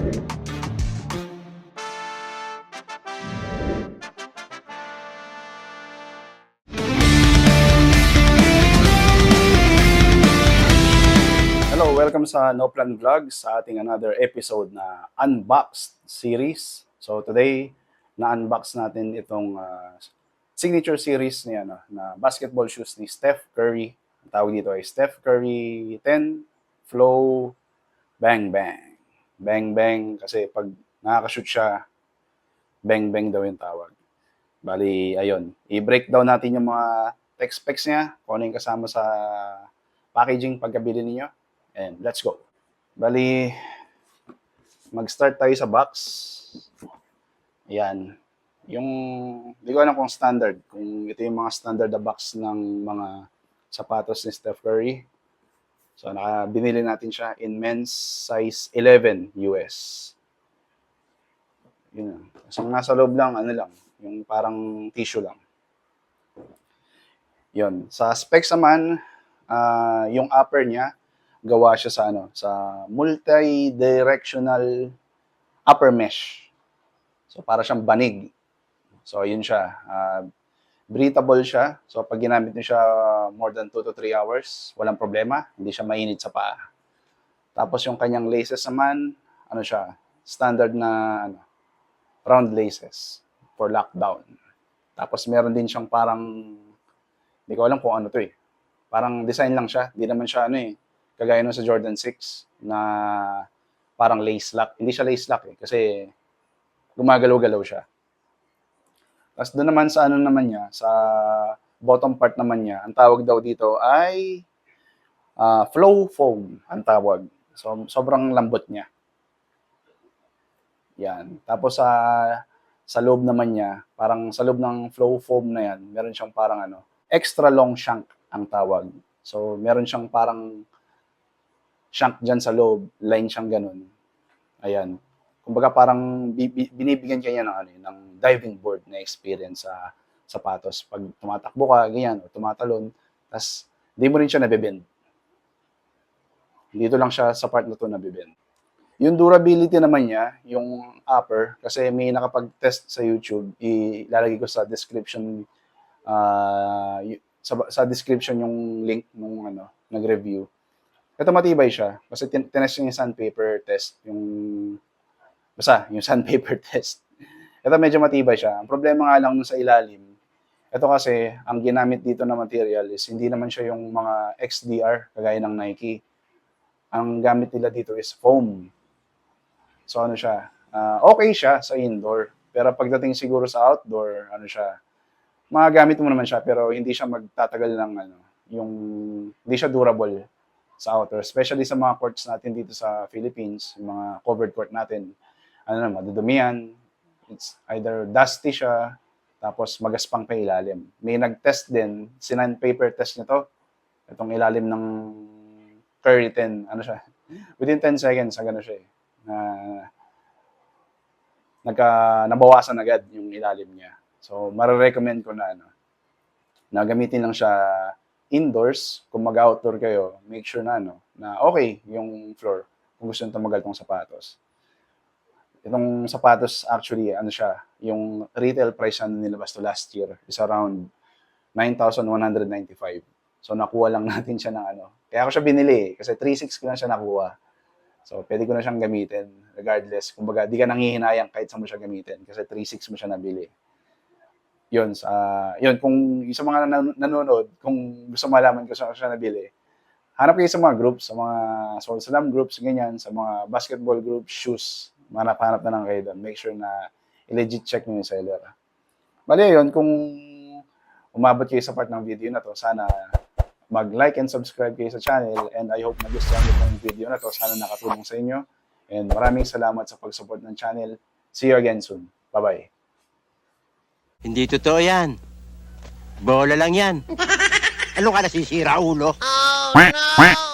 Hello, welcome sa No Plan Vlogs sa ating another episode na Unboxed series. So today, na-unbox natin itong signature series niya na basketball shoes ni Steph Curry. Ang tawag dito ay Steph Curry 10 Flow Bang Bang. Bang Bang kasi pag nakaka-shoot siya, bang bang daw yung tawag. Bali, ayun. I-breakdown natin yung mga tech specs niya, kung ano yung kasama sa packaging pagkabili niyo. And let's go. Bali, mag-start tayo sa box. Ayan. Yung, di ko alam kung standard. Kung ito yung mga standard na box ng mga sapatos ni Steph Curry. So, binili natin siya in men's size 11 US. Yun. So, nasa loob lang, ano lang, yung parang tissue lang. Yun. Sa specs naman, yung upper niya, gawa siya sa multi-directional upper mesh. So para siyang banig. So yun siya. Breathable siya. So pag ginamit niyo siya more than 2 to 3 hours, walang problema, hindi siya mainit sa paa. Tapos yung kanyang laces naman, ano siya, standard na round laces for lockdown. Tapos meron din siyang parang, hindi ko alam kung ano to eh. Parang design lang siya, hindi naman siya kagaya nung sa Jordan 6 na parang lace lock. Hindi siya lace lock eh, kasi gumagalaw-galaw siya. Tapos doon naman sa naman niya, sa bottom part naman niya, ang tawag daw dito ay flow foam ang tawag. So, sobrang lambot niya. Yan. Tapos sa loob naman niya, parang sa loob ng flow foam na yan, meron siyang parang extra long shank ang tawag. So, meron siyang parang shank dyan sa loob, line siyang ganun. Ayan. Kumbaga parang binibigyan kanya ng diving board na experience sa sapatos. Pag tumatakbo ka, ganyan, o tumatalon, tas di mo rin siya nabibend. Dito lang siya sa part na to nabibend. Yung durability naman niya, yung upper, kasi may nakapag-test sa YouTube, ilalagay ko sa description, sa description yung link nung nag-review. Ito matibay siya kasi tinest yung sandpaper test, yung sandpaper test. Ito medyo matibay siya. Ang problema nga lang nung sa ilalim, ito kasi ang ginamit dito na material is hindi naman siya yung mga XDR kagaya ng Nike. Ang gamit nila dito is foam. So siya, okay siya sa indoor, pero pagdating siguro sa outdoor, siya, magagamit mo naman siya pero hindi siya magtatagal ng hindi siya durable sa outdoor, especially sa mga courts natin dito sa Philippines, yung mga covered court natin, madudumihan, it's either dusty siya, tapos magaspang pa ilalim. May nag-test din, sandpaper test nito, itong ilalim ng Curry 10, siya, within 10 seconds, siya nabawasan agad yung ilalim niya. So, marirecommend ko na gamitin lang siya indoors. Kung mag-outdoor kayo, make sure na okay yung floor kung gusto nyo tumagal tong sapatos. Itong sapatos actually, siya, yung retail price na nilabas to last year is around 9,195. So, nakuha lang natin siya ng Kaya ako siya binili kasi 3,600 ko lang siya nakuha. So, pwede ko na siyang gamitin regardless. Kumbaga, di ka nanghihinayang kahit saan mo siya gamitin kasi 3,600 mo siya nabili. Yun, kung sa mga nanonood, kung gusto malaman ko saan siya nabili, hanap kayo sa mga groups, sa mga Soul Slam groups, ganyan, sa mga basketball groups, shoes, hanap na lang kayo doon. Make sure na i-legit check nyo yung seller. Bali, yun, kung umabot kayo sa part ng video na to, sana mag-like and subscribe kayo sa channel, and I hope nagustuhan nyo itong video na to. Sana nakatulong sa inyo, and maraming salamat sa pag-support ng channel. See you again soon. Bye-bye. Hindi totoo yan. Bola lang yan. Ano ka nasisira, ulo? Oh, no!